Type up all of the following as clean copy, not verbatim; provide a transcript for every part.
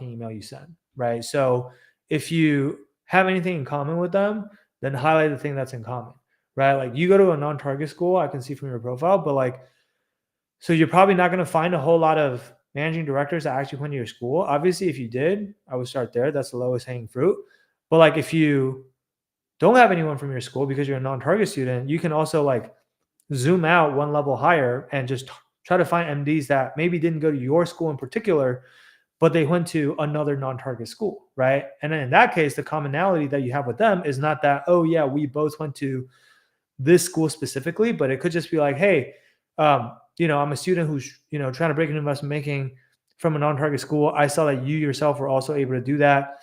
email you send, right? So if you have anything in common with them, then highlight the thing that's in common, right? Like you go to a non-target school, I can see from your profile, but like, so you're probably not going to find a whole lot of managing directors that actually went to your school. Obviously, if you did, I would start there. That's the lowest hanging fruit. But like if you don't have anyone from your school because you're a non-target student, you can also like zoom out one level higher and just try to find MDs that maybe didn't go to your school in particular, but they went to another non-target school, right? And then in that case, the commonality that you have with them is not that, oh yeah, we both went to this school specifically, but it could just be like, hey, I'm a student who's, trying to break into investment banking from a non-target school. I saw that you yourself were also able to do that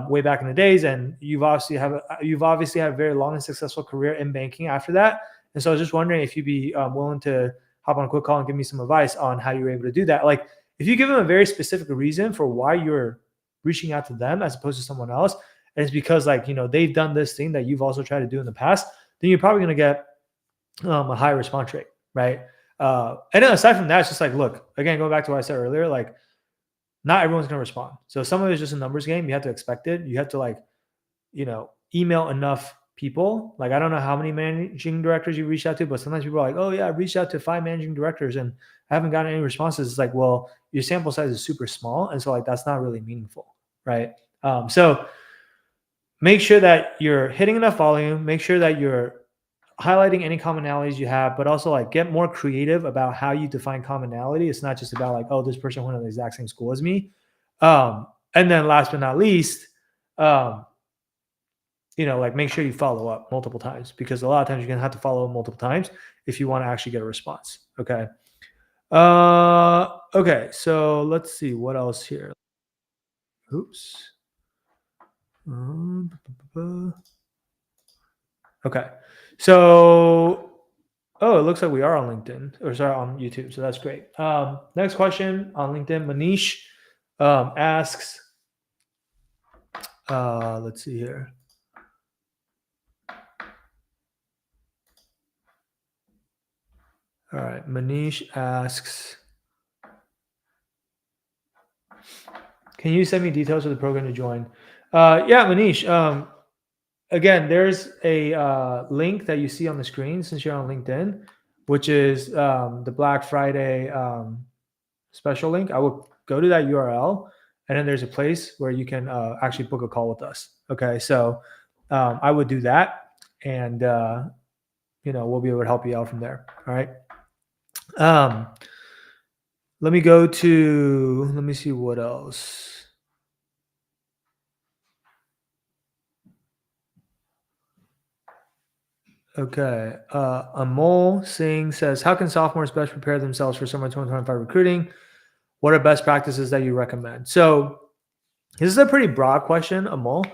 way back in the days, and you've obviously had a very long and successful career in banking after that. And so I was just wondering if you'd be willing to hop on a quick call and give me some advice on how you were able to do that. Like if you give them a very specific reason for why you're reaching out to them as opposed to someone else, and it's because they've done this thing that you've also tried to do in the past, then you're probably going to get a high response rate, right? And then aside from that, it's just like, look, again, going back to what I said earlier, like not everyone's going to respond. So some of it is just a numbers game. You have to expect it. You have to email enough people. Like, I don't know how many managing directors you reached out to, but sometimes people are like, oh yeah, I reached out to 5 managing directors and I haven't gotten any responses. It's like, well, your sample size is super small. And so like, that's not really meaningful, right? So make sure that you're hitting enough volume, make sure that you're highlighting any commonalities you have, but also like get more creative about how you define commonality. It's not just about like, oh, this person went to the exact same school as me. And then last but not least, make sure you follow up multiple times, because a lot of times you're going to have to follow up multiple times if you want to actually get a response. Okay. Okay. So let's see what else here. Oops. Okay. So, it looks like we are on LinkedIn, on YouTube. So that's great. Next question on LinkedIn, Manish asks, let's see here. All right. Manish asks, can you send me details of the program to join? Yeah, Manish. Again, there's a link that you see on the screen since you're on LinkedIn, which is the Black Friday special link. I will go to that URL, and then there's a place where you can actually book a call with us. Okay, so I would do that, and we'll be able to help you out from there. All right. Let me see what else. Okay. Amol Singh says, how can sophomores best prepare themselves for summer 2025 recruiting? What are best practices that you recommend? So this is a pretty broad question, Amol,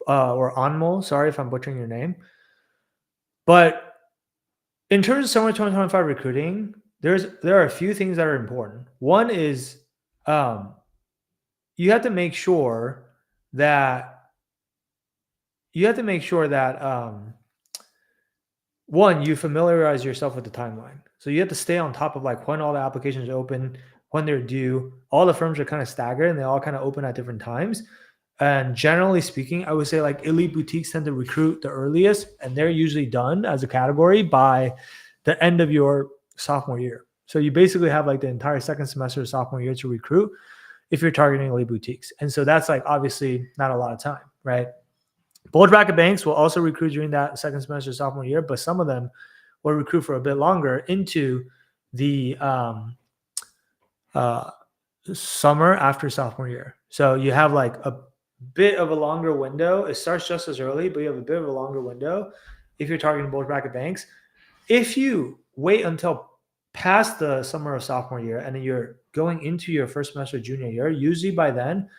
or Anmol. Sorry if I'm butchering your name. But in terms of summer 2025 recruiting, there are a few things that are important. One is you have to make sure that one, you familiarize yourself with the timeline. So you have to stay on top of like when all the applications open, when they're due. All the firms are kind of staggered and they all kind of open at different times. And generally speaking, I would say like elite boutiques tend to recruit the earliest, and they're usually done as a category by the end of your sophomore year. So you basically have like the entire second semester of sophomore year to recruit if you're targeting elite boutiques. And so that's like obviously not a lot of time, right? Bulge bracket banks will also recruit during that second semester of sophomore year, but some of them will recruit for a bit longer into the summer after sophomore year. So you have like a bit of a longer window. It starts just as early, but you have a bit of a longer window if you're targeting bulge bracket banks. If you wait until past the summer of sophomore year and then you're going into your first semester of junior year, usually by then,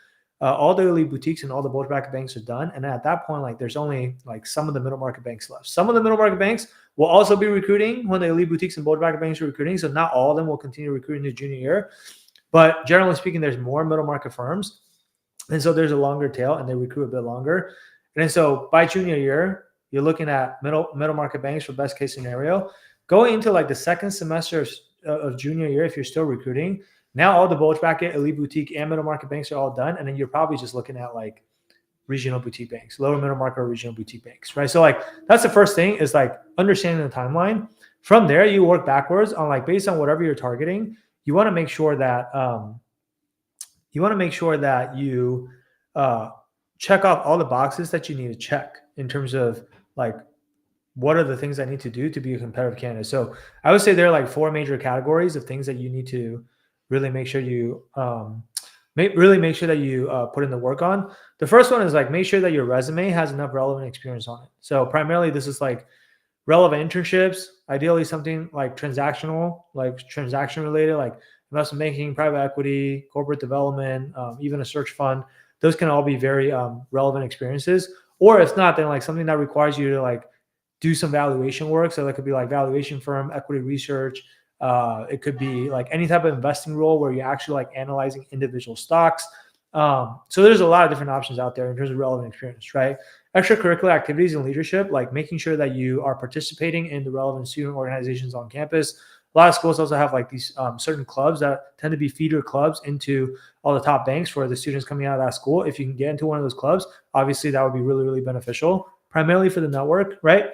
all the elite boutiques and all the bulge bracket banks are done. And at that point, like there's only like some of the middle market banks left. Some of the middle market banks will also be recruiting when the elite boutiques and bulge bracket banks are recruiting. So not all of them will continue recruiting the junior year. But generally speaking, there's more middle market firms. And so there's a longer tail and they recruit a bit longer. And so by junior year, you're looking at middle market banks for best case scenario. Going into like the second semester of junior year, if you're still recruiting, Now all the bulge bracket, elite boutique, and middle market banks are all done. And then you're probably just looking at like regional boutique banks, lower middle market or regional boutique banks, right? So like that's the first thing is like understanding the timeline. From there, you work backwards on like based on whatever you're targeting. You want to make sure that you check off all the boxes that you need to check in terms of like what are the things I need to do to be a competitive candidate. So I would say there are like 4 major categories of things that you need to really make sure you put in the work on. The first one is like make sure that your resume has enough relevant experience on it. So primarily this is like relevant internships, ideally something like transaction related, like investment banking, private equity, corporate development, even a search fund. Those can all be very relevant experiences. Or if not, then like something that requires you to like do some valuation work. So that could be like valuation firm, equity research. It could be like any type of investing role where you're actually like analyzing individual stocks. So there's a lot of different options out there in terms of relevant experience, right? Extracurricular activities and leadership, like making sure that you are participating in the relevant student organizations on campus. A lot of schools also have like these certain clubs that tend to be feeder clubs into all the top banks for the students coming out of that school. If you can get into one of those clubs, obviously that would be really, really beneficial, primarily for the network, right?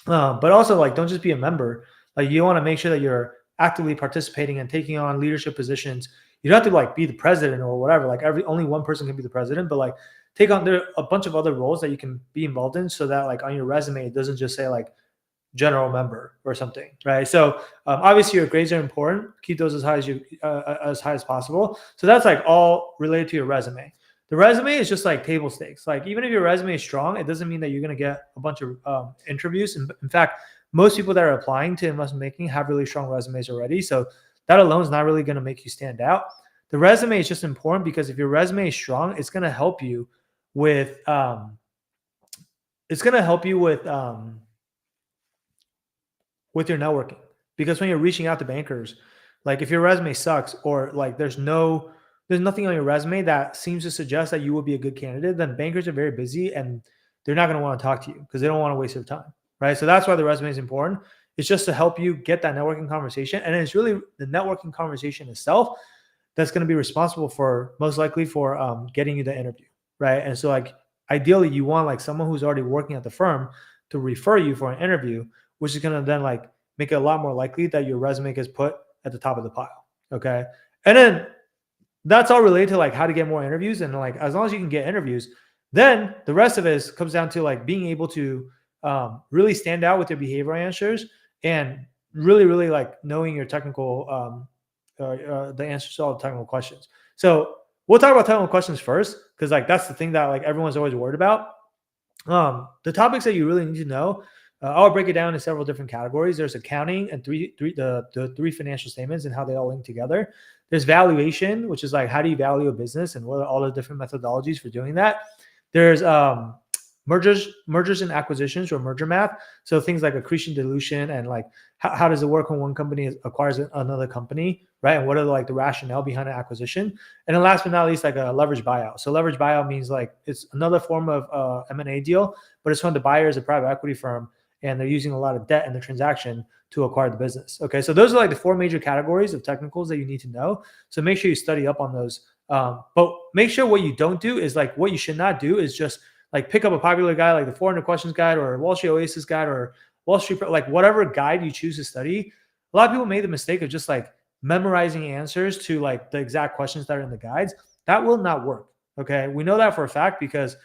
But also like don't just be a member. Like you want to make sure that you're actively participating and taking on leadership positions. You don't have to like be the president or whatever. Like only one person can be the president, but like take on there a bunch of other roles that you can be involved in, so that like on your resume it doesn't just say like general member or something, right? So obviously your grades are important. Keep those as high as possible. So that's like all related to your resume. The resume is just like table stakes. Like even if your resume is strong, it doesn't mean that you're going to get a bunch of interviews. And in fact, most people that are applying to investment banking have really strong resumes already. So that alone is not really going to make you stand out. The resume is just important because if your resume is strong, it's going to help you with your networking. Because when you're reaching out to bankers, like if your resume sucks or like there's nothing on your resume that seems to suggest that you will be a good candidate, then bankers are very busy and they're not going to want to talk to you because they don't want to waste their time, right? So that's why the resume is important. It's just to help you get that networking conversation. And it's really the networking conversation itself that's going to be responsible for most likely for getting you the interview, right? And so like ideally you want like someone who's already working at the firm to refer you for an interview, which is going to then like make it a lot more likely that your resume gets put at the top of the pile, okay? And then that's all related to like how to get more interviews. And like, as long as you can get interviews, then the rest of it comes down to like being able to really stand out with your behavioral answers and really, really like knowing your technical, the answers to all the technical questions. So we'll talk about technical questions first, because like that's the thing that like everyone's always worried about. The topics that you really need to know, I'll break it down in several different categories. There's accounting and the three financial statements and how they all link together. There's valuation, which is like how do you value a business and what are all the different methodologies for doing that. There's mergers and acquisitions or merger math. So things like accretion, dilution, and like how does it work when one company acquires another company, right? And what are like the rationale behind an acquisition? And then last but not least, like a leverage buyout. So leverage buyout means like it's another form of M&A deal, but it's when the buyer is a private equity firm and they're using a lot of debt in the transaction to acquire the business. Okay, so those are like the 4 major categories of technicals that you need to know. So make sure you study up on those. But make sure what you don't do is like what you should not do is just like pick up a popular guide like the 400 questions guide or Wall Street Oasis guide or Wall Street, like whatever guide you choose to study. A lot of people made the mistake of just like memorizing answers to like the exact questions that are in the guides. That will not work. Okay, we know that for a fact because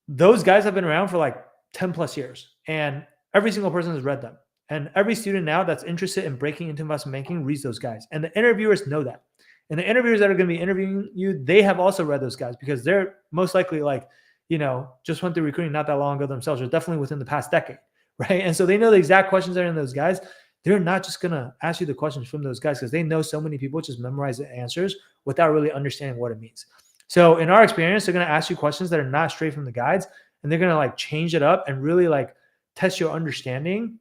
those guys have been around for like 10 plus years and every single person has read them. And every student now that's interested in breaking into investment banking reads those guys. And the interviewers know that. And the interviewers that are going to be interviewing you, they have also read those guys because they're most likely like, you know, just went through recruiting not that long ago themselves, or definitely within the past decade, right? And so they know the exact questions that are in those guys. They're not just going to ask you the questions from those guys because they know so many people just memorize the answers without really understanding what it means. So in our experience, they're going to ask you questions that are not straight from the guides, and they're going to like change it up and really like test your understanding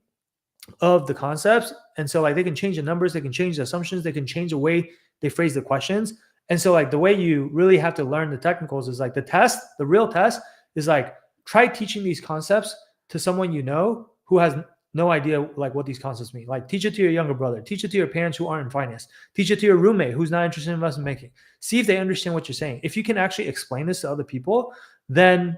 of the concepts. And so like they can change the numbers, they can change the assumptions, they can change the way they phrase the questions. And so like the way you really have to learn the technicals is like the real test is like try teaching these concepts to someone you know who has no idea like what these concepts mean. Like teach it to your younger brother, teach it to your parents who aren't in finance, teach it to your roommate who's not interested in investment banking. See if they understand what you're saying. If you can actually explain this to other people, then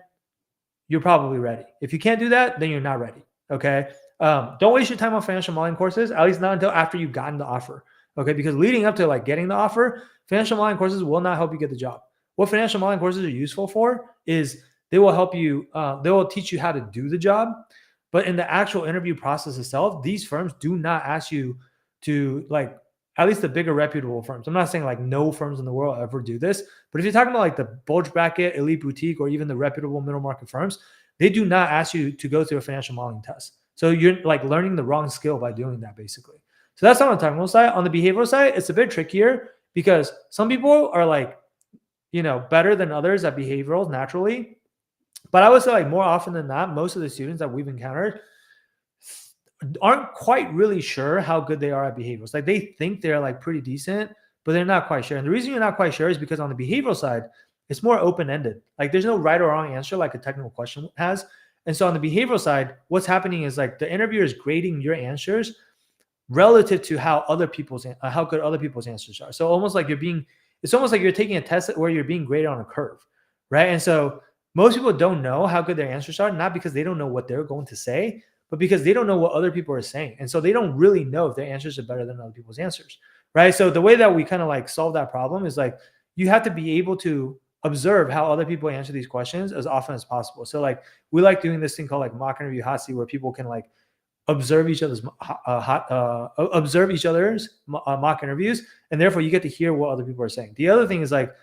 you're probably ready. If you can't do that, then you're not ready. Okay. Don't waste your time on financial modeling courses, at least not until after you've gotten the offer. Okay. Because leading up to like getting the offer, financial modeling courses will not help you get the job. What financial modeling courses are useful for is they will help you, they will teach you how to do the job. But in the actual interview process itself, these firms do not ask you to like, at least the bigger reputable firms. I'm not saying like no firms in the world ever do this, but if you're talking about like the bulge bracket, elite boutique, or even the reputable middle market firms, they do not ask you to go through a financial modeling test. So you're like learning the wrong skill by doing that basically. So that's on the technical side. On the behavioral side, it's a bit trickier because some people are like, better than others at behavioral naturally. But I would say like more often than not, most of the students that we've encountered aren't quite really sure how good they are at behaviorals. Like they think they're like pretty decent, but they're not quite sure. And the reason you're not quite sure is because on the behavioral side, it's more open-ended. Like there's no right or wrong answer like a technical question has. And so on the behavioral side, what's happening is like the interviewer is grading your answers relative to how good other people's answers are. So it's almost like you're taking a test where you're being graded on a curve, right? And so most people don't know how good their answers are, not because they don't know what they're going to say, but because they don't know what other people are saying. And so they don't really know if their answers are better than other people's answers, right? So the way that we kind of like solve that problem is like, you have to be able to observe how other people answer these questions as often as possible. So like, we like doing this thing called like mock interview hot seat, where people can like observe each other's mock interviews. And therefore you get to hear what other people are saying. The other thing is like,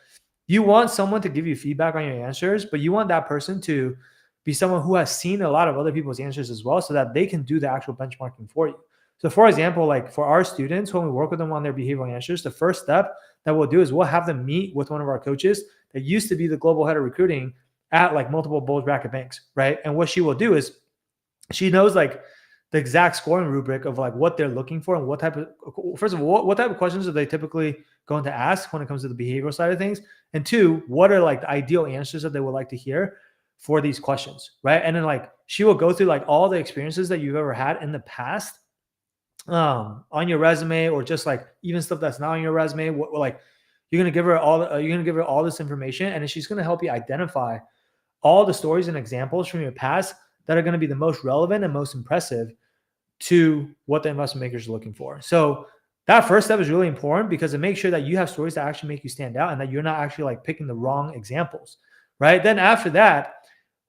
you want someone to give you feedback on your answers, but you want that person to be someone who has seen a lot of other people's answers as well, so that they can do the actual benchmarking for you. So for example, like for our students, when we work with them on their behavioral answers, the first step that we'll do is we'll have them meet with one of our coaches that used to be the global head of recruiting at like multiple bulge bracket banks, right? And what she will do is she knows like the exact scoring rubric of like what they're looking for and what type of questions are they typically going to ask when it comes to the behavioral side of things. And two, what are like the ideal answers that they would like to hear for these questions, right? And then like she will go through like all the experiences that you've ever had in the past on your resume, or just like even stuff that's not on your resume. Like you're gonna give her all this information, and then she's gonna help you identify all the stories and examples from your past that are going to be the most relevant and most impressive to what the investment makers are looking for. So that first step is really important because it makes sure that you have stories that actually make you stand out and that you're not actually like picking the wrong examples, right? Then after that,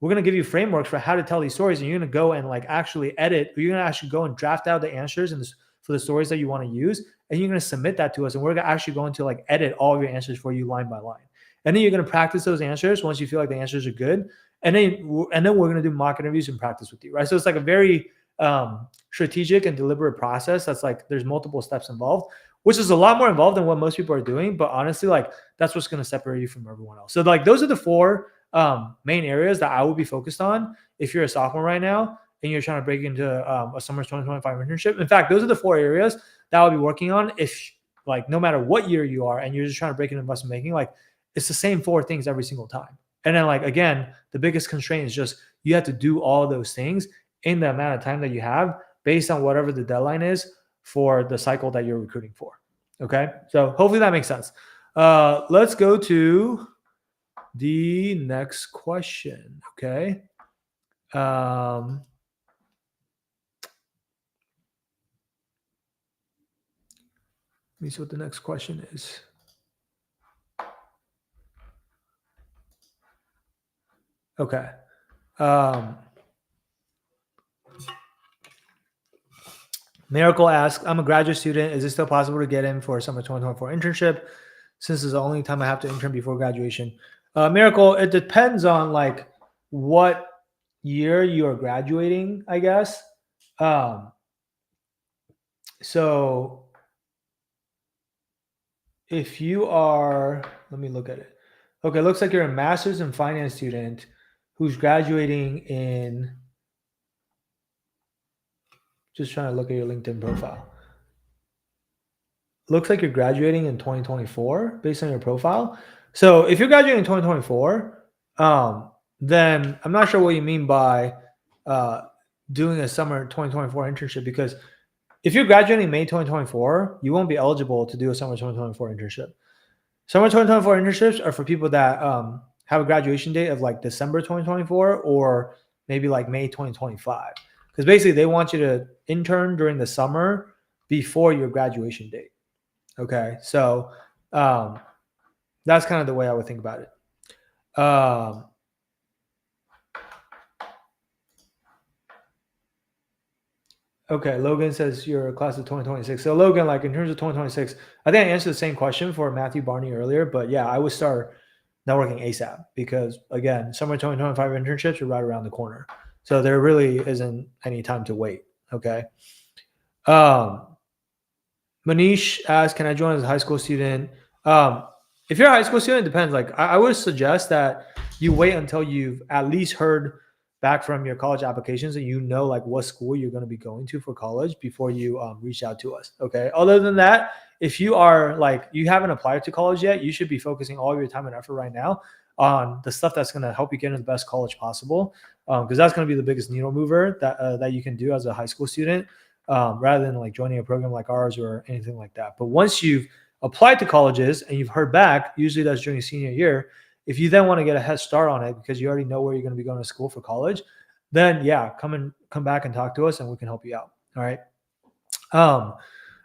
we're going to give you frameworks for how to tell these stories, and you're going to go and like actually edit, or you're going to actually go and draft out the answers for the stories that you want to use. And you're going to submit that to us, and we're actually going to like edit all of your answers for you line by line. And then you're going to practice those answers once you feel like the answers are good. And then we're going to do mock interviews and practice with you, right? So it's like a very strategic and deliberate process. That's like, there's multiple steps involved, which is a lot more involved than what most people are doing. But honestly, like that's what's going to separate you from everyone else. So like those are the four main areas that I would be focused on if you're a sophomore right now and you're trying to break into a summer 2025 internship. In fact, those are the four areas that I'll be working on if like no matter what year you are and you're just trying to break into investment banking, like it's the same four things every single time. And then like, again, the biggest constraint is just you have to do all of those things in the amount of time that you have based on whatever the deadline is for the cycle that you're recruiting for. Okay. So hopefully that makes sense. Let's go to the next question. Okay. Let me see what the next question is. Okay. Miracle asks, I'm a graduate student. Is it still possible to get in for a summer 2024 internship since it's the only time I have to intern before graduation? Miracle, it depends on like what year you are graduating, I guess. So if you are, let me look at it. Okay, looks like you're a master's in finance student who's graduating in, just trying to look at your LinkedIn profile. Looks like you're graduating in 2024 based on your profile. So if you're graduating in 2024, then I'm not sure what you mean by doing a summer 2024 internship, because if you're graduating May 2024, you won't be eligible to do a summer 2024 internship. Summer 2024 internships are for people that have a graduation date of like December 2024 or maybe like May 2025. Because basically they want you to intern during the summer before your graduation date. Okay. So that's kind of the way I would think about it. Okay, Logan says you're a class of 2026. So Logan, like in terms of 2026, I think I answered the same question for Matthew Barney earlier, but yeah, I would start networking ASAP because again, summer 2025 internships are right around the corner. So there really isn't any time to wait. Okay. Manish asks, can I join as a high school student? If you're a high school student, it depends. Like I would suggest that you wait until you've at least heard back from your college applications and you know like what school you're going to be going to for college before you reach out to us. Okay. Other than that, if you are like you haven't applied to college yet, you should be focusing all your time and effort right now on the stuff that's going to help you get into the best college possible, because that's going to be the biggest needle mover that you can do as a high school student, rather than like joining a program like ours or anything like that. But once you've applied to colleges and you've heard back, usually that's during senior year. If you then want to get a head start on it because you already know where you're going to be going to school for college, then yeah, come back and talk to us and we can help you out. All right.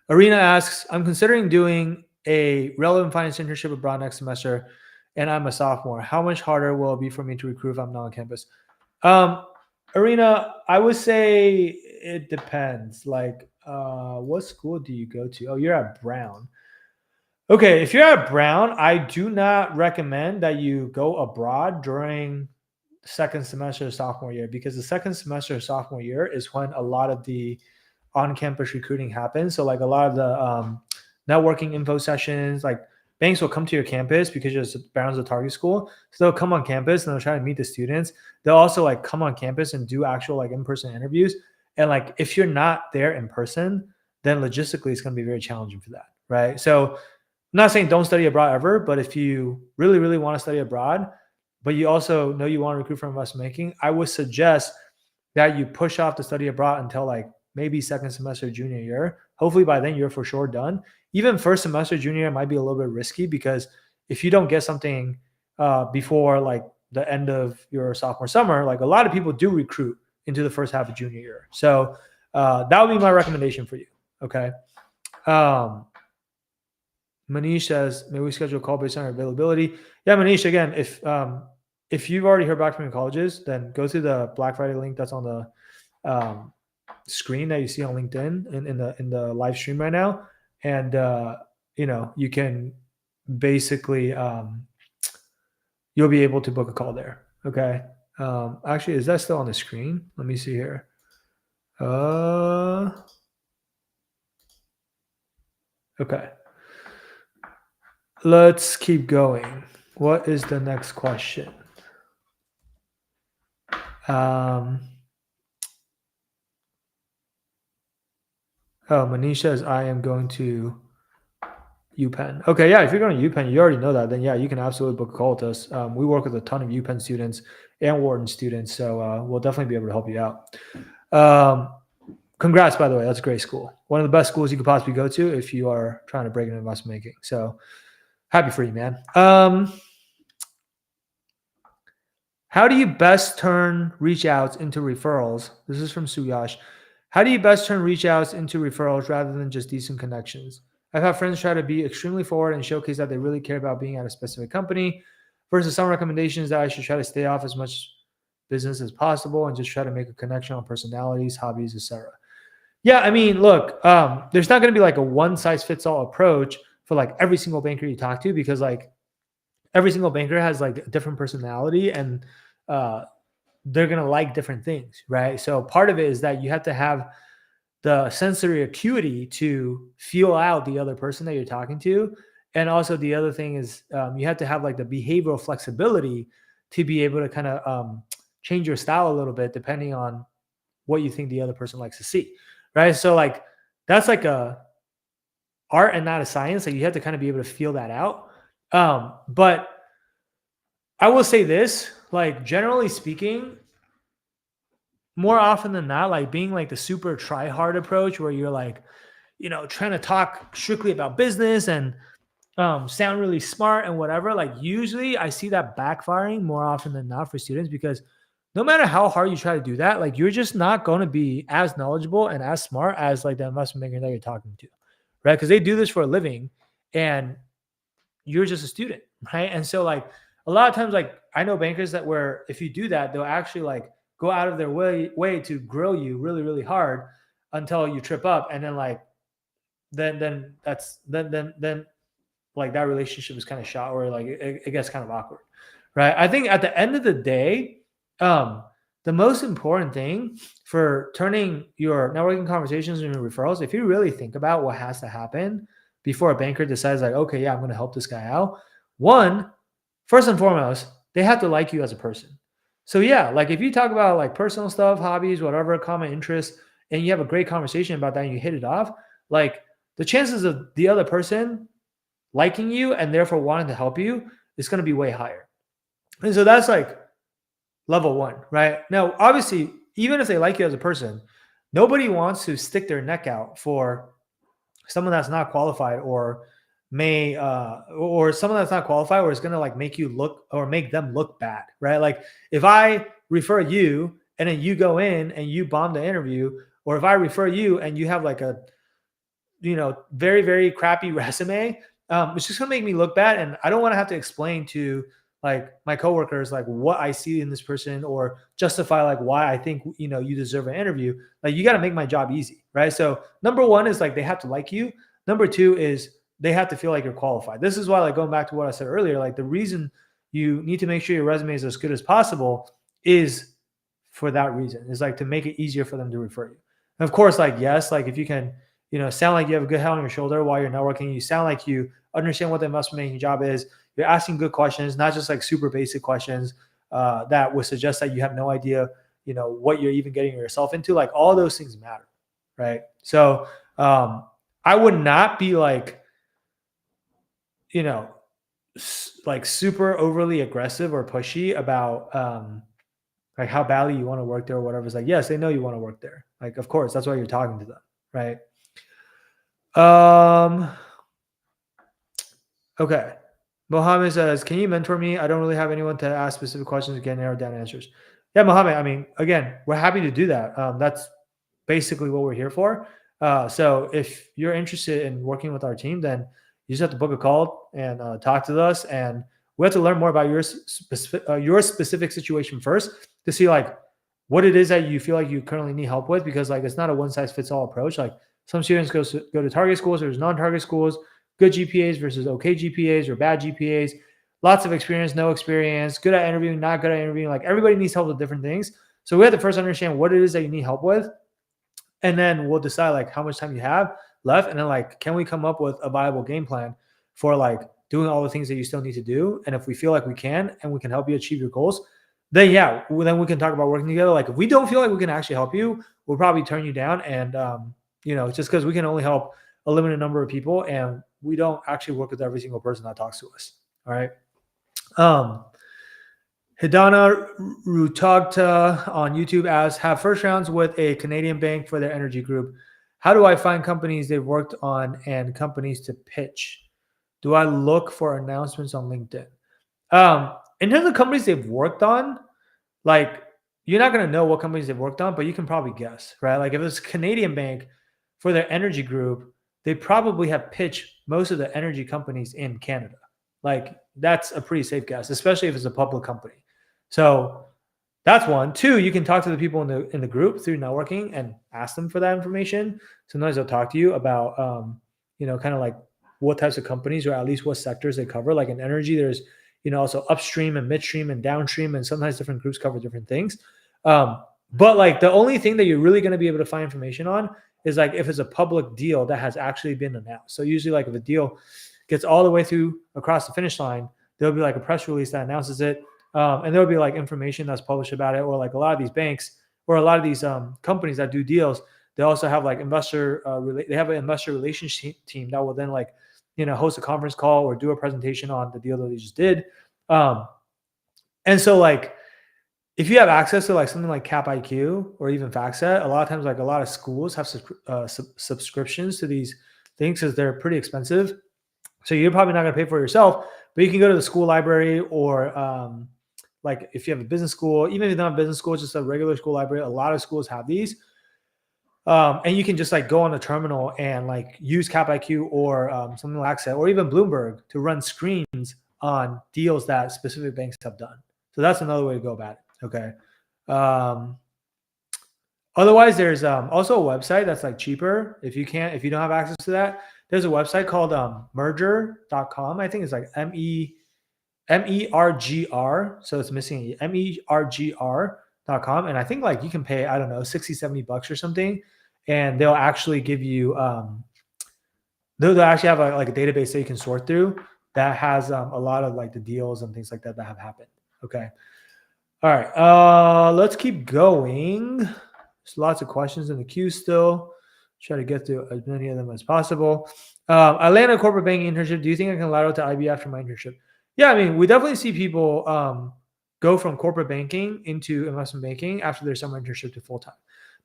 Arena asks, I'm considering doing a relevant finance internship abroad next semester and I'm a sophomore. How much harder will it be for me to recruit if I'm not on campus? Arena, I would say it depends. Like, what school do you go to? Oh, you're at Brown. Okay, if you're at Brown, I do not recommend that you go abroad during second semester of sophomore year, because the second semester of sophomore year is when a lot of the on-campus recruiting happens. So like a lot of the networking info sessions, like banks will come to your campus because Brown's a target school. So they'll come on campus and they'll try to meet the students. They'll also like come on campus and do actual like in-person interviews. And like if you're not there in person, then logistically it's going to be very challenging for that, right? So I'm not saying don't study abroad ever, but if you really, really want to study abroad, but you also know you want to recruit for investment banking, I would suggest that you push off the study abroad until like maybe second semester junior year. Hopefully by then you're for sure done. Even first semester junior year might be a little bit risky, because if you don't get something before like the end of your sophomore summer, like a lot of people do recruit into the first half of junior year. So that would be my recommendation for you. Okay. Manish says, may we schedule a call based on our availability? Yeah, Manish, again, if you've already heard back from your colleges, then go to the Black Friday link that's on the screen that you see on LinkedIn in the live stream right now. And, you can basically, you'll be able to book a call there. Okay. Actually, is that still on the screen? Let me see here. Okay. Let's keep going. What is the next question? Manish says, I am going to UPenn. Okay, yeah, if you're going to UPenn, you already know that. Then, yeah, you can absolutely book a call with us. We work with a ton of UPenn students and Wharton students, so we'll definitely be able to help you out. Congrats, by the way. That's a great school. One of the best schools you could possibly go to if you are trying to break into investment banking. So happy for you, man. How do you best turn reach outs into referrals? This is from Suyash. How do you best turn reach outs into referrals rather than just decent connections? I've had friends try to be extremely forward and showcase that they really care about being at a specific company, versus some recommendations that I should try to stay off as much business as possible and just try to make a connection on personalities, hobbies, etc. Yeah, I mean, look, there's not going to be like a one size fits all approach for like every single banker you talk to, because like every single banker has like a different personality and they're going to like different things, right? So part of it is that you have to have the sensory acuity to feel out the other person that you're talking to. And also the other thing is you have to have like the behavioral flexibility to be able to kind of change your style a little bit depending on what you think the other person likes to see, right? So like that's like a art and not a science. Like you have to kind of be able to feel that out. But I will say this, like generally speaking, more often than not, like being like the super try hard approach where you're like, trying to talk strictly about business and sound really smart and whatever, like usually I see that backfiring more often than not for students, because no matter how hard you try to do that, like you're just not going to be as knowledgeable and as smart as like the investment banker that you're talking to, right? Because they do this for a living and you're just a student, right? And so like a lot of times, like I know bankers that where if you do that, they'll actually like go out of their way to grill you really, really hard until you trip up. And then like then like that relationship is kind of shot, or like it gets kind of awkward, right? I think at the end of the day, um, the most important thing for turning your networking conversations into referrals, if you really think about what has to happen before a banker decides like, okay, yeah, I'm going to help this guy out. One, first and foremost, they have to like you as a person. So yeah, like if you talk about like personal stuff, hobbies, whatever, common interests, and you have a great conversation about that and you hit it off, like the chances of the other person liking you and therefore wanting to help you is going to be way higher. And so that's like level one, right? Now, obviously, even if they like you as a person, nobody wants to stick their neck out for someone that's not qualified or or someone that's not qualified or is going to like make you look or make them look bad, right? Like if I refer you and then you go in and you bomb the interview, or if I refer you and you have like a very, very crappy resume, it's just gonna make me look bad. And I don't want to have to explain to like my coworkers like what I see in this person or justify like why I think you deserve an interview. Like you got to make my job easy, right? So number one is like they have to like you. Number two is they have to feel like you're qualified. This is why, like going back to what I said earlier, like the reason you need to make sure your resume is as good as possible is for that reason. Is like to make it easier for them to refer you. And of course, like yes, like if you can sound like you have a good head on your shoulder while you're networking. You sound like you understand what the investment banking job is. You're asking good questions, not just like super basic questions that would suggest that you have no idea, what you're even getting yourself into. Like all those things matter, right? So I would not be like, like super overly aggressive or pushy about like how badly you want to work there or whatever. It's like, yes, they know you want to work there. Like, of course, that's why you're talking to them, right? Okay. Mohammed says, can you mentor me? I don't really have anyone to ask specific questions to get narrowed down answers. Yeah, Mohammed, I mean, again, we're happy to do that. That's basically what we're here for. So if you're interested in working with our team, then you just have to book a call and talk to us. And we have to learn more about your specific situation first to see like what it is that you feel like you currently need help with, because like it's not a one size fits all approach. Like some students go to target schools, there's non-target schools, good GPAs versus okay GPAs or bad GPAs, lots of experience, no experience, good at interviewing, not good at interviewing. Like everybody needs help with different things. So we have to first understand what it is that you need help with. And then we'll decide like how much time you have left. And then like, can we come up with a viable game plan for like doing all the things that you still need to do? And if we feel like we can and we can help you achieve your goals, then yeah, then we can talk about working together. Like if we don't feel like we can actually help you, we'll probably turn you down. And, just because we can only help a limited number of people and we don't actually work with every single person that talks to us. All right. Hidana Rutagta on YouTube asks, have first rounds with a Canadian bank for their energy group. How do I find companies they've worked on and companies to pitch? Do I look for announcements on LinkedIn? In terms of companies they've worked on, like you're not going to know what companies they've worked on, but you can probably guess, right? Like if it's a Canadian bank for their energy group, they probably have pitched most of the energy companies in Canada. Like that's a pretty safe guess, especially if it's a public company. So that's one. Two, you can talk to the people in the group through networking and ask them for that information. Sometimes they'll talk to you about, kind of like what types of companies or at least what sectors they cover. Like in energy, there's, also upstream and midstream and downstream, and sometimes different groups cover different things. But like the only thing that you're really going to be able to find information on is like if it's a public deal that has actually been announced. So usually like if a deal gets all the way through across the finish line, there'll be like a press release that announces it. And there'll be like information that's published about it, or like a lot of these banks or a lot of these companies that do deals, they also have like they have an investor relations team that will then like, host a conference call or do a presentation on the deal that they just did. And so like, if you have access to like something like Cap IQ or even FactSet, a lot of times like a lot of schools have subscriptions to these things because they're pretty expensive. So you're probably not going to pay for it yourself, but you can go to the school library or like if you have a business school, even if you don't have a business school, just a regular school library. A lot of schools have these. And you can just like go on the terminal and like use Cap IQ or something like that, or even Bloomberg to run screens on deals that specific banks have done. So that's another way to go about it. Okay. Otherwise, there's also a website that's like cheaper. If you don't have access to that, there's a website called merger.com. I think it's like MERGR. So it's missing MERGR.com. And I think like you can pay, I don't know, 60, 70 bucks or something. And they'll actually give you, they'll actually have like a database that you can sort through that has a lot of like the deals and things like that have happened. Okay. All right. Let's keep going. There's lots of questions in the queue still. Try to get to as many of them as possible. I land a corporate banking internship. Do you think I can lateral to IB after my internship? Yeah, I mean, we definitely see people go from corporate banking into investment banking after their summer internship to full time.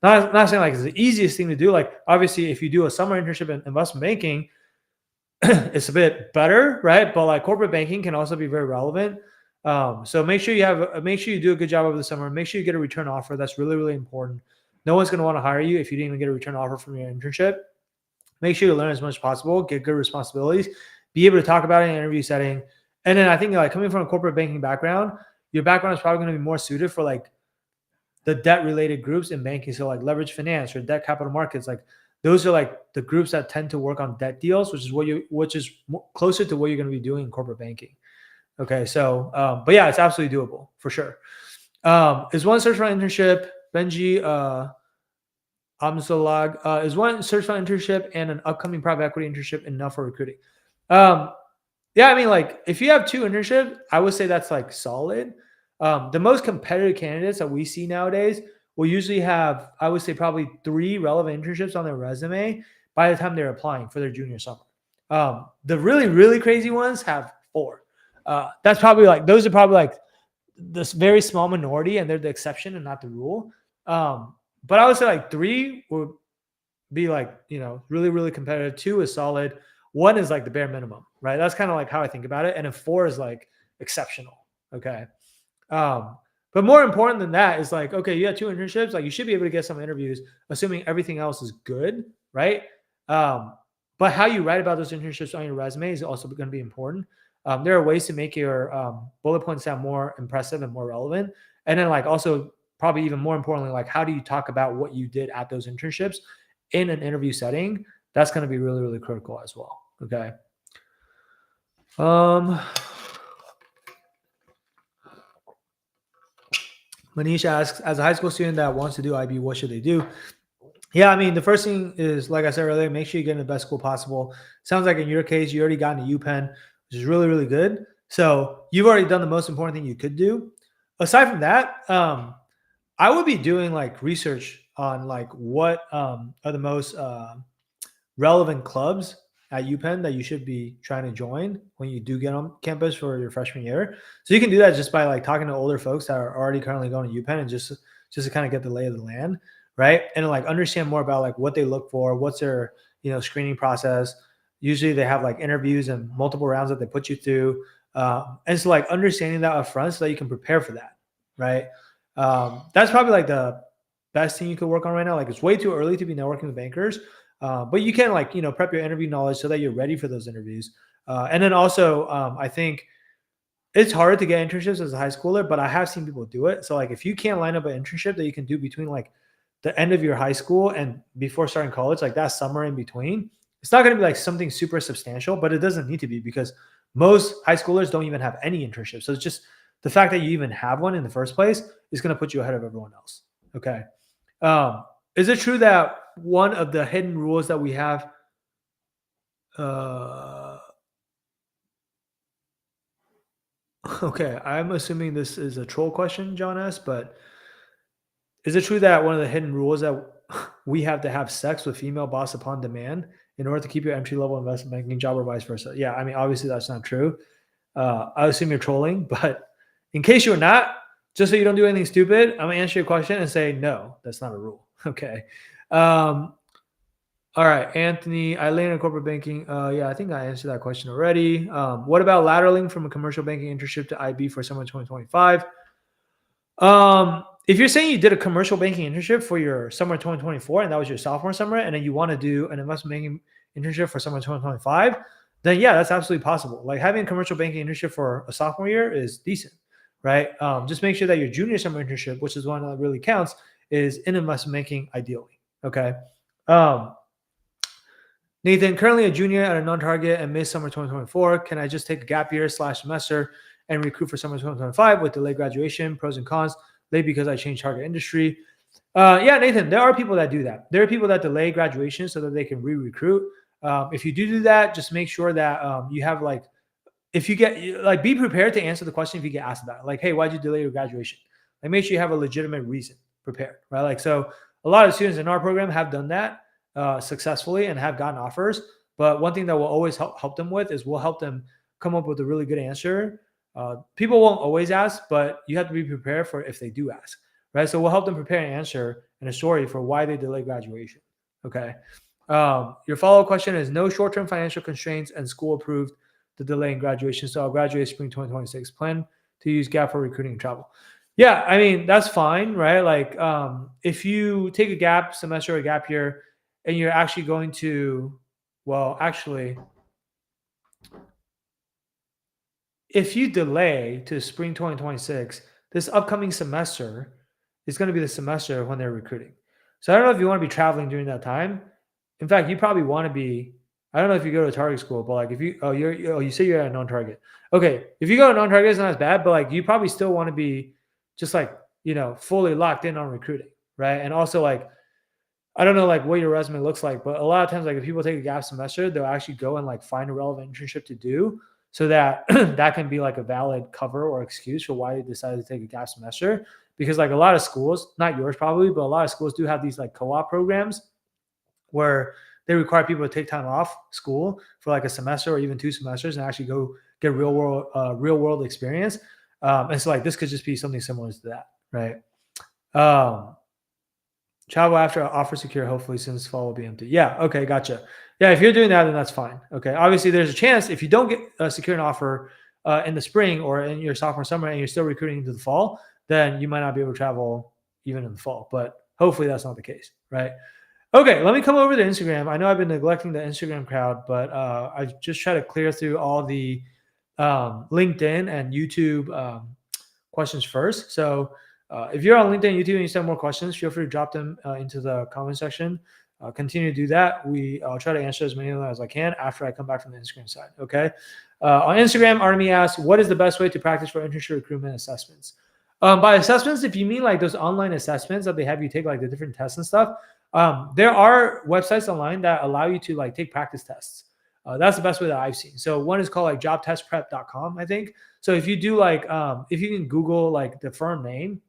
Not saying like it's the easiest thing to do. Like obviously, if you do a summer internship in investment banking, it's a bit better, right? But like corporate banking can also be very relevant. So make sure you do a good job over the summer. Make sure you get a return offer. That's really, really important. No one's going to want to hire you if you didn't even get a return offer from your internship. Make sure you learn as much as possible, get good responsibilities, be able to talk about it in an interview setting. And then I think like coming from a corporate banking background, your background is probably going to be more suited for like the debt related groups in banking. So like leverage finance or debt capital markets, like those are like the groups that tend to work on debt deals, which is closer to what you're going to be doing in corporate banking. Okay. So, but yeah, it's absolutely doable for sure. Is one search for an internship, Benji, Amsalag, is one search for an internship and an upcoming private equity internship enough for recruiting? Yeah, I mean, like if you have 2 internships, I would say that's like solid. The most competitive candidates that we see nowadays will usually have, I would say, probably 3 relevant internships on their resume by the time they're applying for their junior summer. The really, really crazy ones have 4. Those are probably like this very small minority, and they're the exception and not the rule. But I would say like 3 would be like, really, really competitive. 2 is solid. 1 is like the bare minimum, right? That's kind of like how I think about it. And then 4 is like exceptional. Okay. But more important than that is like, okay, you have 2 internships, like you should be able to get some interviews, assuming everything else is good, right? But how you write about those internships on your resume is also going to be important. There are ways to make your bullet points sound more impressive and more relevant. And then like also probably even more importantly, like how do you talk about what you did at those internships in an interview setting? That's going to be really, really critical as well. Okay. Manish asks, as a high school student that wants to do IB, what should they do? Yeah, I mean, the first thing is, like I said earlier, make sure you get in the best school possible. Sounds like in your case, you already got into UPenn, which is really, really good. So you've already done the most important thing you could do. Aside from that, I would be doing like research on like what are the most relevant clubs at UPenn that you should be trying to join when you do get on campus for your freshman year. So you can do that just by like talking to older folks that are already currently going to UPenn and just to kind of get the lay of the land, right? And like understand more about like what they look for, what's their screening process. Usually they have like interviews and multiple rounds that they put you through, and so like understanding that up front so that you can prepare for that, right? That's probably like the best thing you could work on right now. Like it's way too early to be networking with bankers. But you can like, prep your interview knowledge so that you're ready for those interviews. And then also, I think it's hard to get internships as a high schooler, but I have seen people do it. So like if you can't line up an internship that you can do between like the end of your high school and before starting college, like that summer in between, it's not going to be like something super substantial, but it doesn't need to be because most high schoolers don't even have any internships. So it's just the fact that you even have one in the first place is going to put you ahead of everyone else. Okay. Is it true that one of the hidden rules that we have okay, I'm assuming this is a troll question, John S., but is it true that one of the hidden rules that we have to have sex with female boss upon demand in order to keep your entry-level investment banking job or vice versa? Yeah, I mean, obviously that's not true. I assume you're trolling, but in case you're not, just so you don't do anything stupid, I'm gonna answer your question and say no, that's not a rule. Okay. All right, Anthony, I land in corporate banking. Yeah, I think I answered that question already. What about lateraling from a commercial banking internship to IB for summer 2025? If you're saying you did a commercial banking internship for your summer 2024 and that was your sophomore summer, and then you want to do an investment banking internship for summer 2025, then yeah, that's absolutely possible. Like having a commercial banking internship for a sophomore year is decent, right? Just make sure that your junior summer internship, which is one that really counts, is in investment banking ideally. Okay. Um, Nathan, currently a junior at a non-target and mid-summer 2024. Can I just take a gap year / semester and recruit for summer 2025 with delayed graduation? Pros and cons. Late because I changed target industry. Yeah, Nathan, there are people that do that. There are people that delay graduation so that they can re-recruit. If you do that, just make sure that you have like, if you get like, be prepared to answer the question if you get asked about it. Like, hey, why'd you delay your graduation? Like, make sure you have a legitimate reason prepared, right? Like, so a lot of students in our program have done that successfully and have gotten offers. But one thing that we'll always help them with is we'll help them come up with a really good answer. People won't always ask, but you have to be prepared for if they do ask, right? So we'll help them prepare an answer and a story for why they delay graduation. Okay. Your follow-up question is no short-term financial constraints and school approved the delay in graduation. So I'll graduate spring 2026. Plan to use gap for recruiting and travel. Yeah, I mean, that's fine, right? Like if you take a gap semester or a gap year and you're actually going to, well, actually, if you delay to spring 2026, this upcoming semester is going to be the semester when they're recruiting. So I don't know if you want to be traveling during that time. In fact, you probably want to be. I don't know if you go to a target school, but like if you you say you're at a non-target. Okay, if you go to non-target, it's not as bad, but like you probably still want to be just like fully locked in on recruiting, right? And also like I don't know like what your resume looks like, but a lot of times like if people take a gap semester, they'll actually go and like find a relevant internship to do so that that can be like a valid cover or excuse for why they decided to take a gap semester. Because like a lot of schools, not yours probably, but a lot of schools do have these like co-op programs where they require people to take time off school for like a semester or even 2 semesters and actually go get real world experience. And so like this could just be something similar to that, right? Travel after offer secure, hopefully since fall will be empty. Yeah, okay, gotcha. Yeah, if you're doing that, then that's fine. Okay, obviously there's a chance if you don't get secure an offer in the spring or in your sophomore summer and you're still recruiting into the fall, then you might not be able to travel even in the fall. But hopefully that's not the case, right? Okay, let me come over to Instagram. I know I've been neglecting the Instagram crowd, but I just try to clear through all the LinkedIn and YouTube questions first. So if you're on LinkedIn and YouTube and you still have more questions, feel free to drop them into the comment section. Continue to do that. I'll try to answer as many of them as I can after I come back from the Instagram side. Okay. On Instagram, Army asks, what is the best way to practice for internship recruitment assessments? By assessments, if you mean like those online assessments that they have you take like the different tests and stuff, there are websites online that allow you to like take practice tests. That's the best way that I've seen. So one is called like jobtestprep.com, I think. So if you do like, if you can Google like the firm name,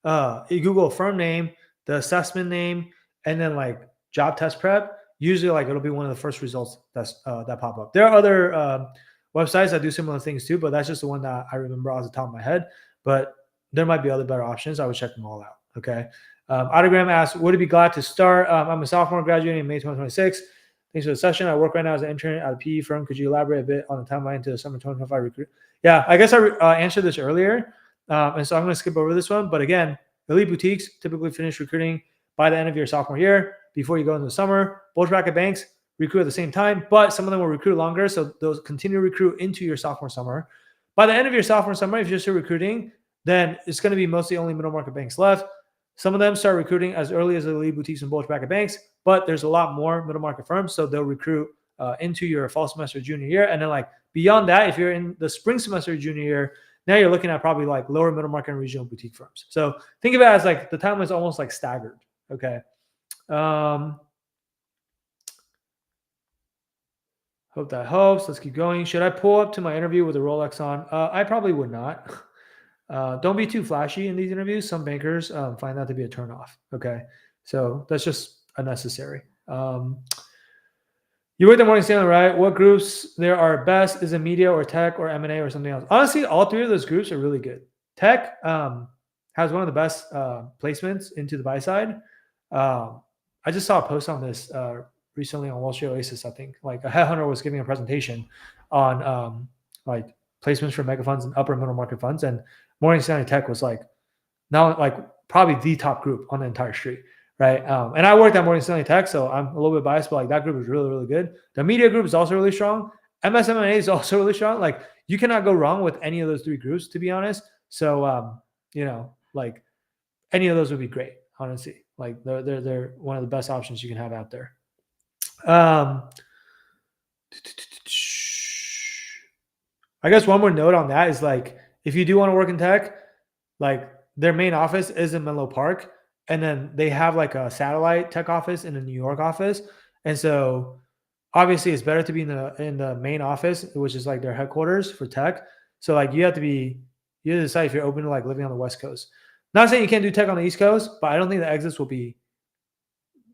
you Google a firm name, the assessment name, and then like job test prep. Usually, like it'll be one of the first results that pop up. There are other websites that do similar things too, but that's just the one that I remember off the top of my head. But there might be other better options. I would check them all out. Okay. Autogram asks, would it be glad to start? I'm a sophomore graduating in May 2026. Thanks for the session. I work right now as an intern at a PE firm. Could you elaborate a bit on the timeline to the summer 2025 recruit? Yeah, I guess I answered this earlier. And so I'm going to skip over this one. But again, elite boutiques typically finish recruiting by the end of your sophomore year before you go into the summer. Bulge bracket banks recruit at the same time, but some of them will recruit longer. So those continue to recruit into your sophomore summer. By the end of your sophomore summer, if you're still recruiting, then it's going to be mostly only middle market banks left. Some of them start recruiting as early as the elite boutiques and bulge bracket banks, but there's a lot more middle market firms. So they'll recruit into your fall semester junior year. And then like beyond that, if you're in the spring semester junior year, now you're looking at probably like lower middle market and regional boutique firms. So think of it as like the timeline is almost like staggered. Okay. Hope that helps. Let's keep going. Should I pull up to my interview with a Rolex on? I probably would not. Don't be too flashy in these interviews. Some bankers find that to be a turnoff. Okay. So that's just unnecessary. You worked at Morgan Stanley, right? What groups there are best? Is it media or tech or M&A or something else? Honestly, all three of those groups are really good. Tech has one of the best placements into the buy side. I just saw a post on this recently on Wall Street Oasis. I think like a headhunter was giving a presentation on like placements for mega funds and upper middle market funds, and Morgan Stanley Tech was like now like probably the top group on the entire street, right? And I worked at Morgan Stanley Tech, so I'm a little bit biased, but like that group is really, really good. The media group is also really strong. MSM&A is also really strong. Like you cannot go wrong with any of those three groups, to be honest. So like any of those would be great, honestly. Like they're one of the best options you can have out there. I guess one more note on that is like if you do want to work in tech, like their main office is in Menlo Park, and then they have like a satellite tech office in the New York office. And so obviously it's better to be in the main office, which is like their headquarters for tech. So like you have to decide if you're open to like living on the West Coast. Not saying you can't do tech on the East Coast, but I don't think the exits will be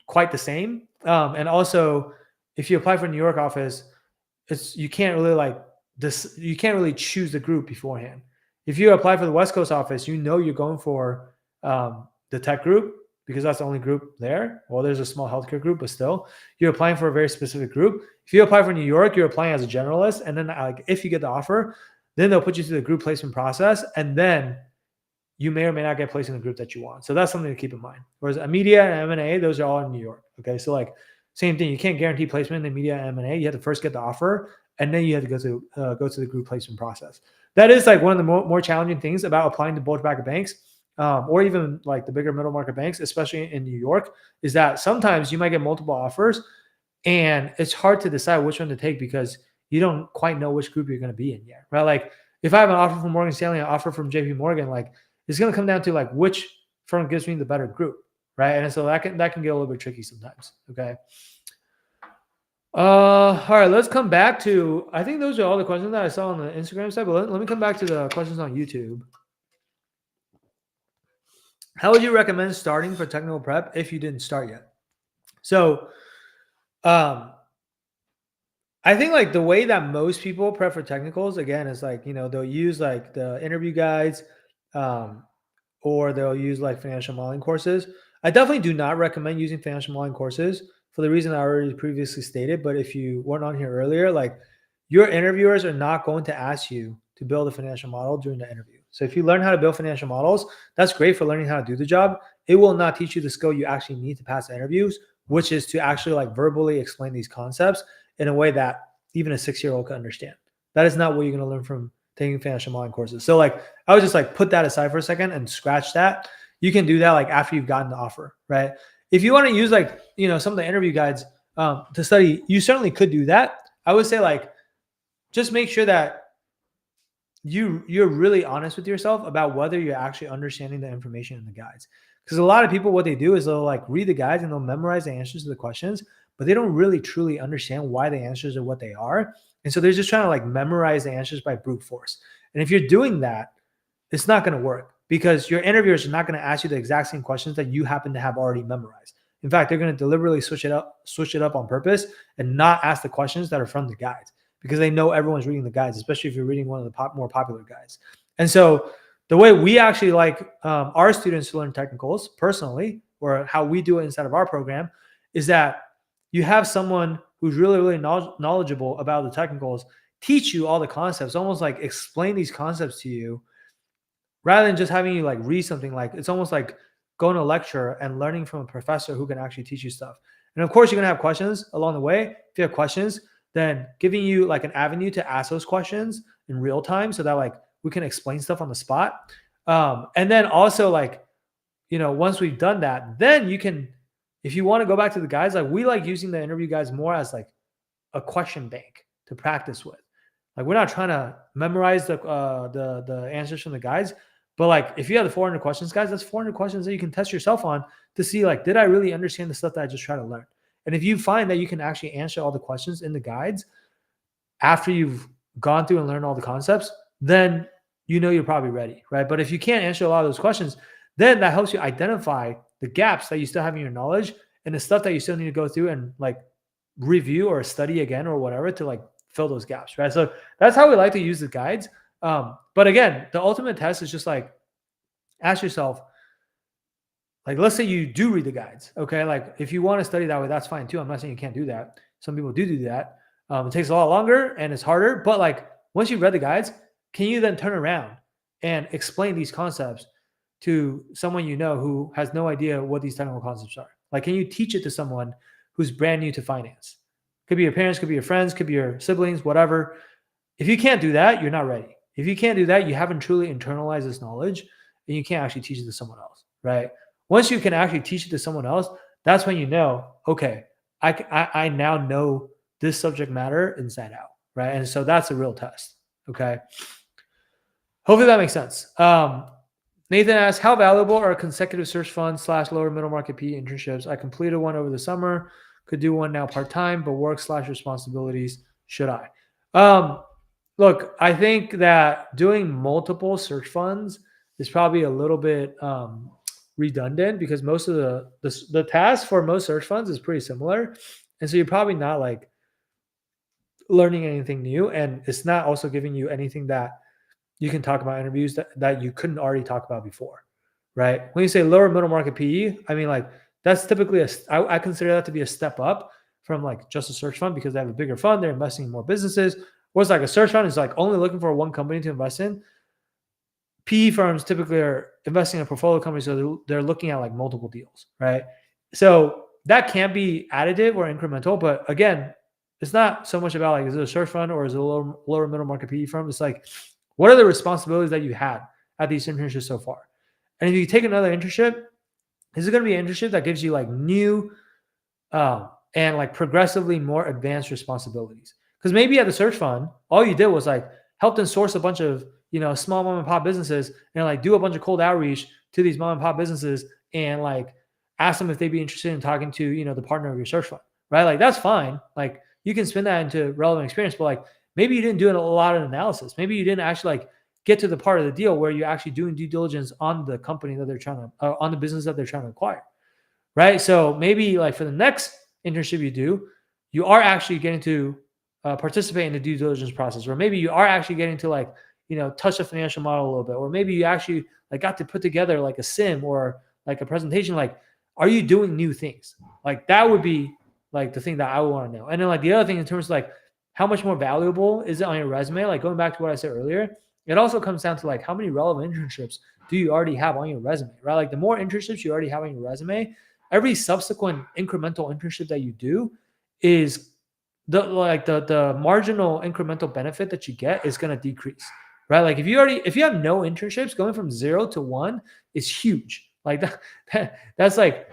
quite the same. And also, if you apply for New York office, you can't really choose the group beforehand. If you apply for the West Coast office, you're going for the tech group because that's the only group there. Well, there's a small healthcare group, but still, you're applying for a very specific group. If you apply for New York, you're applying as a generalist, and then like if you get the offer, then they'll put you through the group placement process, and then you may or may not get placed in the group that you want. So that's something to keep in mind. Whereas media and M&A, those are all in New York. Okay, so like same thing. You can't guarantee placement in media and M&A. You have to first get the offer, and then you have to go to the group placement process. That is like one of the more challenging things about applying to bulge bracket banks, or even like the bigger middle market banks, especially in New York, is that sometimes you might get multiple offers, and it's hard to decide which one to take because you don't quite know which group you're going to be in yet, right? Like if I have an offer from Morgan Stanley, an offer from JP Morgan, like it's going to come down to like which firm gives me the better group, right? And so that can get a little bit tricky sometimes. Okay. All right, let's come back to, I think those are all the questions that I saw on the Instagram side, but let me come back to the questions on YouTube. How would you recommend starting for technical prep if you didn't start yet? So, I think like the way that most people prep for technicals, again, is like, they'll use like the interview guides, or they'll use like financial modeling courses. I definitely do not recommend using financial modeling courses for the reason I already previously stated. But if you weren't on here earlier, like your interviewers are not going to ask you to build a financial model during the interview. So if you learn how to build financial models, that's great for learning how to do the job. It will not teach you the skill you actually need to pass the interviews, which is to actually like verbally explain these concepts in a way that even a 6-year-old can understand. That is not what you're going to learn from taking financial modeling courses. So like, I would just like put that aside for a second and scratch that. You can do that like after you've gotten the offer, right? If you want to use like, some of the interview guides to study, you certainly could do that. I would say like, just make sure that you're really honest with yourself about whether you're actually understanding the information in the guides. Because a lot of people, what they do is they'll like read the guides and they'll memorize the answers to the questions, but they don't really truly understand why the answers are what they are. And so they're just trying to like memorize the answers by brute force. And if you're doing that, it's not going to work because your interviewers are not going to ask you the exact same questions that you happen to have already memorized. In fact, they're going to deliberately switch it up on purpose and not ask the questions that are from the guides because they know everyone's reading the guides, especially if you're reading one of the more popular guides. And so the way we actually like our students to learn technicals personally, or how we do it inside of our program, is that you have someone who's really, really knowledgeable about the technicals teach you all the concepts, almost like explain these concepts to you rather than just having you like read something. Like it's almost like going to a lecture and learning from a professor who can actually teach you stuff. And of course, you're going to have questions along the way. If you have questions, then giving you like an avenue to ask those questions in real time so that like we can explain stuff on the spot. And then also like, once we've done that, then you can, if you want to go back to the guides, like we like using the interview guides more as like a question bank to practice with. Like we're not trying to memorize the answers from the guides, but like if you have the 400 questions, guys, that's 400 questions that you can test yourself on to see like, did I really understand the stuff that I just tried to learn? And if you find that you can actually answer all the questions in the guides after you've gone through and learned all the concepts, then you're probably ready, right? But if you can't answer a lot of those questions, then that helps you identify the gaps that you still have in your knowledge and the stuff that you still need to go through and like review or study again or whatever to like fill those gaps, right? So that's how we like to use the guides. But again, the ultimate test is just like, ask yourself, like, let's say you do read the guides. Okay. Like if you want to study that way, that's fine too. I'm not saying you can't do that. Some people do that. It takes a lot longer and it's harder, but like once you've read the guides, can you then turn around and explain these concepts to someone you know who has no idea what these technical concepts are? Like, can you teach it to someone who's brand new to finance? Could be your parents, could be your friends, could be your siblings, whatever. If you can't do that, you're not ready. If you can't do that, you haven't truly internalized this knowledge and you can't actually teach it to someone else, right? Once you can actually teach it to someone else, that's when you know, okay, I now know this subject matter inside out, right? And so that's a real test, okay? Hopefully that makes sense. Nathan asks, how valuable are consecutive search funds / lower middle market PE internships? I completed one over the summer, could do one now part-time, but work / responsibilities, should I? Look, I think that doing multiple search funds is probably a little bit redundant because most of the task for most search funds is pretty similar. And so you're probably not like learning anything new. And it's not also giving you anything that you can talk about interviews that you couldn't already talk about before, right? When you say lower middle market PE, I mean, like that's typically I consider that to be a step up from like just a search fund because they have a bigger fund, they're investing in more businesses. Whereas like a search fund is like only looking for one company to invest in. PE firms typically are investing in a portfolio company, so they're looking at like multiple deals, right? So that can be additive or incremental, but again, it's not so much about like, is it a search fund or is it a lower middle market PE firm? It's like, what are the responsibilities that you had at these internships so far? And if you take another internship, is it going to be an internship that gives you like new and like progressively more advanced responsibilities? Because maybe at the search fund, all you did was like help them source a bunch of, small mom and pop businesses and like do a bunch of cold outreach to these mom and pop businesses and like ask them if they'd be interested in talking to, the partner of your search fund, right? Like that's fine. Like you can spin that into relevant experience, but like maybe you didn't do a lot of analysis. Maybe you didn't actually like get to the part of the deal where you're actually doing due diligence on the company that they're trying to, on the business that they're trying to acquire, right? So maybe like for the next internship you do, you are actually getting to participate in the due diligence process, or maybe you are actually getting to like, touch the financial model a little bit, or maybe you actually like got to put together like a sim or like a presentation. Like, are you doing new things? Like that would be like the thing that I would want to know. And then like the other thing in terms of like how much more valuable is it on your resume? Like going back to what I said earlier, it also comes down to like how many relevant internships do you already have on your resume, right? Like the more internships you already have on your resume, every subsequent incremental internship that you do is the marginal incremental benefit that you get is going to decrease, right? Like if you have no internships, going from 0 to 1 is huge. Like that's like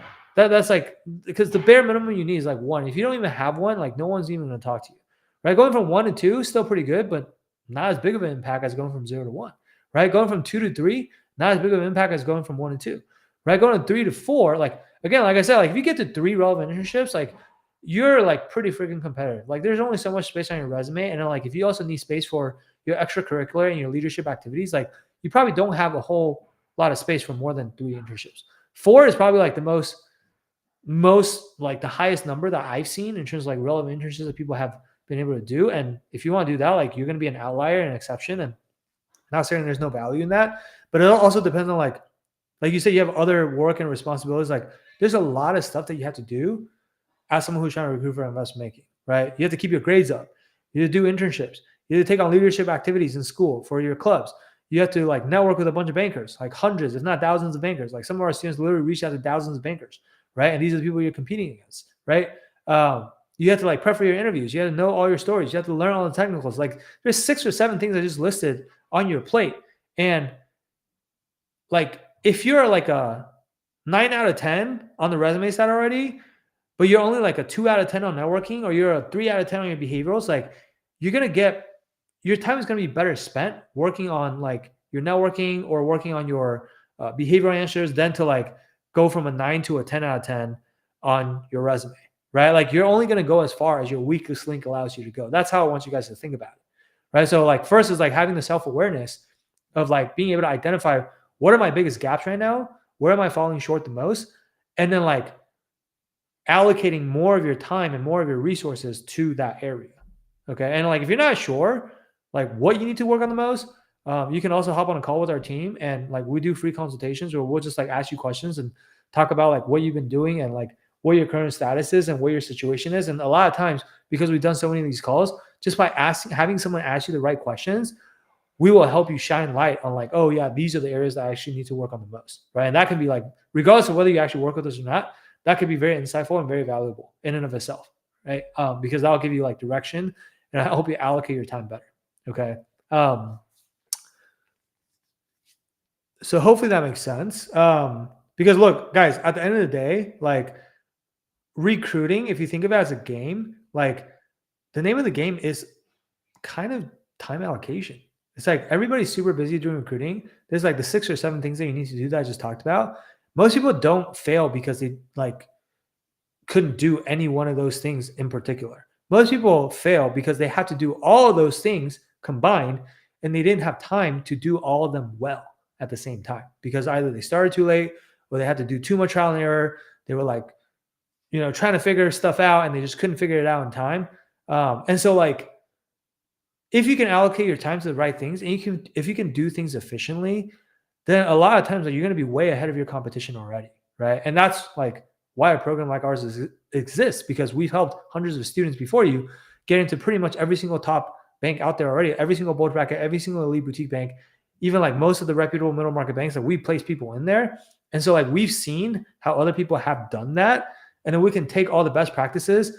because the bare minimum you need is like 1. If you don't even have 1, like no one's even going to talk to you, right? Going from 1 to 2 is still pretty good, but not as big of an impact as going from 0 to 1, right? Going from 2 to 3, not as big of an impact as going from 1 to 2, right? Going from 3 to 4, like again, like I said, like if you get to 3 relevant internships, like you're like pretty freaking competitive. Like there's only so much space on your resume. And then like, if you also need space for your extracurricular and your leadership activities, like you probably don't have a whole lot of space for more than 3 internships. 4 is probably like the most like the highest number that I've seen in terms of like relevant internships that people have been able to do. And if you want to do that, like you're going to be an outlier and an exception. And not saying there's no value in that, but it also depends on like you said, you have other work and responsibilities. Like there's a lot of stuff that you have to do as someone who's trying to recruit for investment making, right? You have to keep your grades up. You have to do internships. You have to take on leadership activities in school for your clubs. You have to like network with a bunch of bankers, like hundreds, if not thousands of bankers. Like some of our students literally reach out to thousands of bankers, right? And these are the people you're competing against, right? You have to like prep for your interviews. You have to know all your stories. You have to learn all the technicals. Like there's 6 or 7 things I just listed on your plate. And like if you're like a 9 out of 10 on the resume side already, but you're only like a 2 out of 10 on networking, or you're a 3 out of 10 on your behaviorals, like you're going to get, your time is going to be better spent working on like your networking or working on your behavioral answers than to like go from a 9 to a 10 out of 10 on your resume, right? Like you're only going to go as far as your weakest link allows you to go. That's how I want you guys to think about it, right? So like first is like having the self-awareness of like being able to identify what are my biggest gaps right now? Where am I falling short the most? And then like allocating more of your time and more of your resources to that area. Okay. And like, if you're not sure, like what you need to work on the most, you can also hop on a call with our team, and like we do free consultations where we'll just like ask you questions and talk about like what you've been doing and like what your current status is and what your situation is. And a lot of times, because we've done so many of these calls, just by having someone ask you the right questions, we will help you shine light on like, oh yeah, these are the areas that I actually need to work on the most, right? And that can be like, regardless of whether you actually work with us or not, that could be very insightful and very valuable in and of itself, right? Because that'll give you like direction and I'll help you allocate your time better, okay? So hopefully that makes sense. Because look, guys, at the end of the day, like recruiting, if you think about it as a game, like the name of the game is kind of time allocation. It's like everybody's super busy doing recruiting. There's like the 6 or 7 things that you need to do that I just talked about. Most people don't fail because they like couldn't do any one of those things in particular. Most people fail because they have to do all of those things combined and they didn't have time to do all of them well at the same time because either they started too late or they had to do too much trial and error. They were like, trying to figure stuff out and they just couldn't figure it out in time. And so like, if you can allocate your time to the right things and if you can do things efficiently, then a lot of times like, you're going to be way ahead of your competition already, right? And that's like why a program like ours exists, because we've helped hundreds of students before you get into pretty much every single top bank out there already, every single bulge bracket, every single elite boutique bank, even like most of the reputable middle market banks that we place people in there. And so like we've seen how other people have done that. And then we can take all the best practices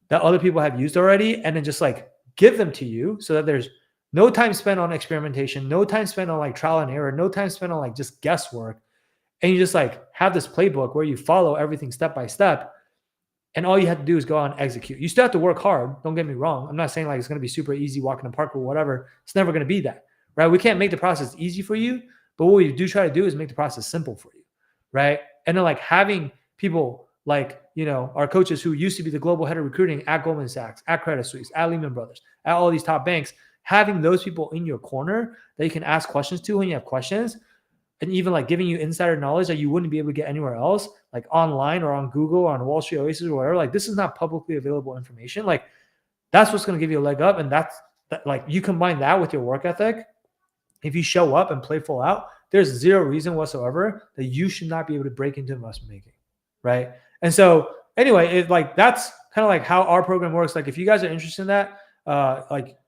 that other people have used already and then just like give them to you so that there's no time spent on experimentation, no time spent on like trial and error, no time spent on like just guesswork. And you just like have this playbook where you follow everything step by step. And all you have to do is go out and execute. You still have to work hard. Don't get me wrong. I'm not saying like it's going to be super easy walking in the park or whatever. It's never going to be that, right? We can't make the process easy for you, but what we do try to do is make the process simple for you, right? And then like having people like, our coaches who used to be the global head of recruiting at Goldman Sachs, at Credit Suisse, at Lehman Brothers, at all these top banks, having those people in your corner that you can ask questions to when you have questions, and even like giving you insider knowledge that you wouldn't be able to get anywhere else, like online or on Google or on Wall Street Oasis or whatever. Like this is not publicly available information. Like that's what's going to give you a leg up. And that's like you combine that with your work ethic. If you show up and play full out, there's zero reason whatsoever that you should not be able to break into investment banking, right? And so anyway, that's kind of like how our program works. Like if you guys are interested in that, like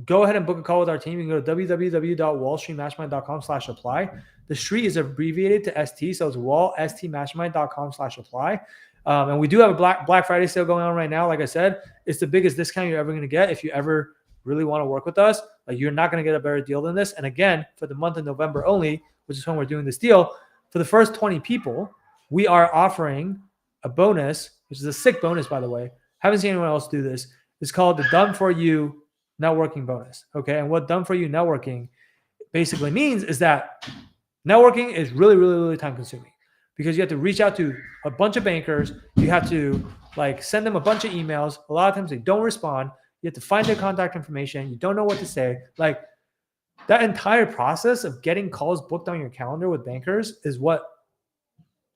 go ahead and book a call with our team. You can go to www.wallstreetmastermind.com/apply. The street is abbreviated to ST, so it's wallstmastermind.com/apply. And we do have a Black Friday sale going on right now. Like I said, it's the biggest discount you're ever going to get if you ever really want to work with us. Like you're not going to get a better deal than this. And again, for the month of November only, which is when we're doing this deal, for the first 20 people, we are offering a bonus, which is a sick bonus, by the way. Haven't seen anyone else do this. It's called the Done For You networking bonus. Okay. And what Done For You networking basically means is that networking is really, really, really time consuming because you have to reach out to a bunch of bankers. You have to like send them a bunch of emails. A lot of times they don't respond. You have to find their contact information. You don't know what to say. Like that entire process of getting calls booked on your calendar with bankers is what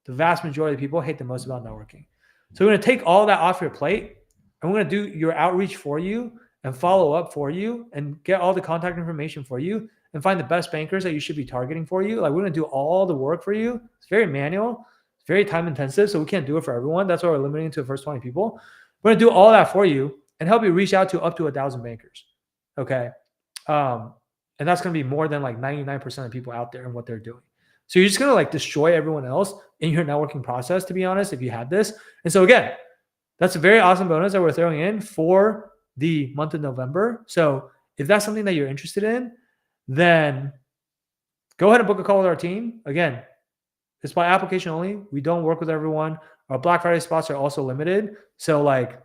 the vast majority of people hate the most about networking. So we're going to take all that off your plate and we're going to do your outreach for you and follow up for you and get all the contact information for you and find the best bankers that you should be targeting for you. Like we're going to do all the work for you. It's very manual. It's very time intensive. So we can't do it for everyone. That's why we're limiting to the first 20 people. We're going to do all that for you and help you reach out to up to 1,000 bankers. Okay. And that's going to be more than like 99% of people out there and what they're doing. So you're just going to like destroy everyone else in your networking process, to be honest, if you had this. And so again, that's a very awesome bonus that we're throwing in for the month of November. So if that's something that you're interested in, then go ahead and book a call with our team. Again, it's by application only. We don't work with everyone. Our Black Friday spots are also limited. So like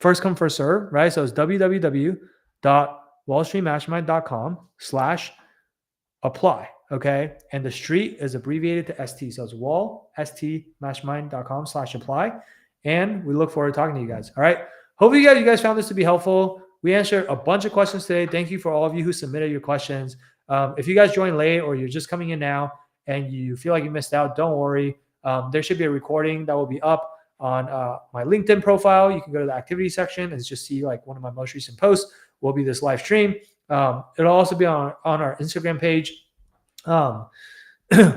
first come, first serve, right? So it's www.wallstreetmastermind.com/apply. Okay. And the street is abbreviated to ST. So it's wallstmastermind.com/apply. And we look forward to talking to you guys. All right. Hopefully you guys found this to be helpful. We answered a bunch of questions today. Thank you for all of you who submitted your questions. If you guys joined late or you're just coming in now and you feel like you missed out, don't worry. There should be a recording that will be up on my LinkedIn profile. You can go to the activity section and just see like one of my most recent posts will be this live stream. It'll also be on our Instagram page,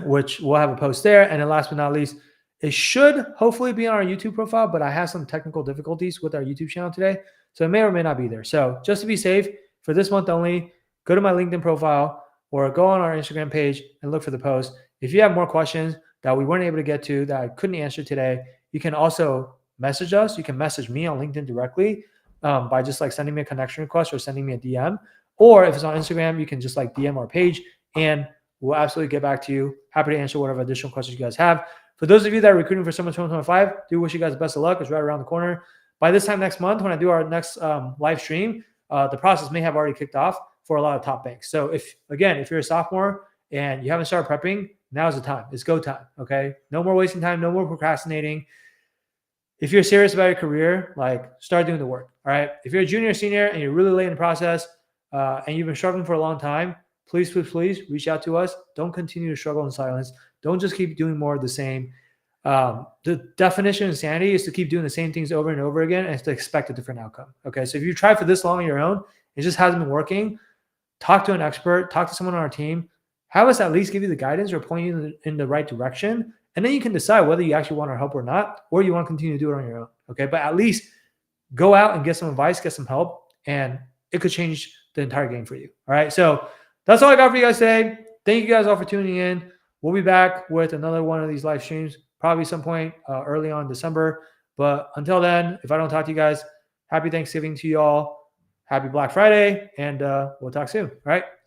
which we'll have a post there. And then last but not least, it should hopefully be on our YouTube profile, but I have some technical difficulties with our YouTube channel today. So it may or may not be there. So just to be safe, for this month only, go to my LinkedIn profile or go on our Instagram page and look for the post. If you have more questions that we weren't able to get to that I couldn't answer today, you can also message us. You can message me on LinkedIn directly by just like sending me a connection request or sending me a DM. Or if it's on Instagram, you can just like DM our page and we'll absolutely get back to you. Happy to answer whatever additional questions you guys have. For those of you that are recruiting for summer 2025, do wish you guys the best of luck. It's right around the corner. By this time next month, when I do our next live stream, the process may have already kicked off for a lot of top banks. So if you're a sophomore and you haven't started prepping, now's the time. It's go time, okay? No more wasting time, no more procrastinating. If you're serious about your career, like start doing the work, all right? If you're a junior or senior and you're really late in the process and you've been struggling for a long time, please reach out to us. Don't continue to struggle in silence. Don't just keep doing more of the same. The definition of insanity is to keep doing the same things over and over again and to expect a different outcome. Okay, so if you try for this long on your own, it just hasn't been working, talk to an expert, talk to someone on our team, have us at least give you the guidance or point you in the right direction, and then you can decide whether you actually want our help or not, or you want to continue to do it on your own. Okay, but at least go out and get some advice, get some help, and it could change the entire game for you. All right, so that's all I got for you guys today. Thank you guys all for tuning in. We'll be back with another one of these live streams, probably some point early on in December. But until then, if I don't talk to you guys, happy Thanksgiving to you all. Happy Black Friday, and we'll talk soon. All right.